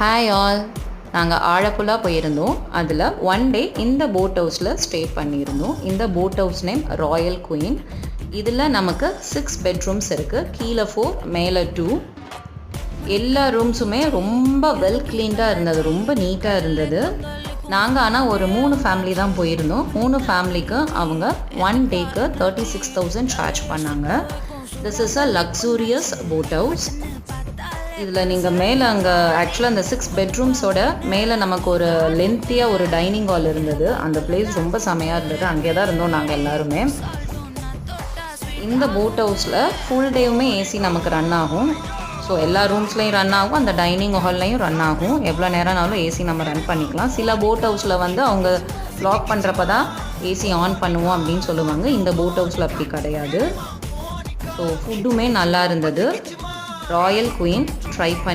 Hi all, நாங்கள் ஆழப்புழா போயிருந்தோம். அதில் ஒன் டே இந்த போட் ஹவுஸில் ஸ்டே பண்ணியிருந்தோம். இந்த boat house name Royal queen. இதில் நமக்கு 6 பெட்ரூம்ஸ் இருக்குது. கீழே 4, மேலே 2. எல்லா ரூம்ஸுமே ரொம்ப வெல் க்ளீன்டாக இருந்தது, ரொம்ப நீட்டாக இருந்தது. நாங்கள் ஆனால் ஒரு 3 ஃபேமிலி தான் போயிருந்தோம். 3 ஃபேமிலிக்கு அவங்க 1 டேக்கு 36,000 சார்ஜ் பண்ணாங்க. This is a luxurious boat house. இதில் நீங்கள் மேலே அங்கே ஆக்சுவலாக அந்த 6 பெட்ரூம்ஸோட மேலே நமக்கு ஒரு லென்த்தியாக ஒரு டைனிங் ஹால் இருந்தது. அந்த பிளேஸ் ரொம்ப செமையாக இருந்தது. அங்கே தான் இருந்தோம் நாங்கள் எல்லாருமே. இந்த போட் ஹவுஸில் ஃபுல் டேவுமே ஏசி நமக்கு ரன் ஆகும். ஸோ எல்லா ரூம்ஸ்லேயும் ரன் ஆகும், அந்த டைனிங் ஹால்லையும் ரன் ஆகும். எவ்வளோ நேரம்னாலும் ஏசி நம்ம ரன் பண்ணிக்கலாம். சில போட் ஹவுஸில் வந்து அவங்க லாக் பண்ணுறப்ப தான் ஏசி ஆன் பண்ணுவோம் அப்படின்னு சொல்லுவாங்க. இந்த போட் ஹவுஸில் அப்படி கிடையாது. ஸோ ஃபுட்டுமே நல்லா இருந்தது. ராயல் குயின் ட்ரை பண்ணி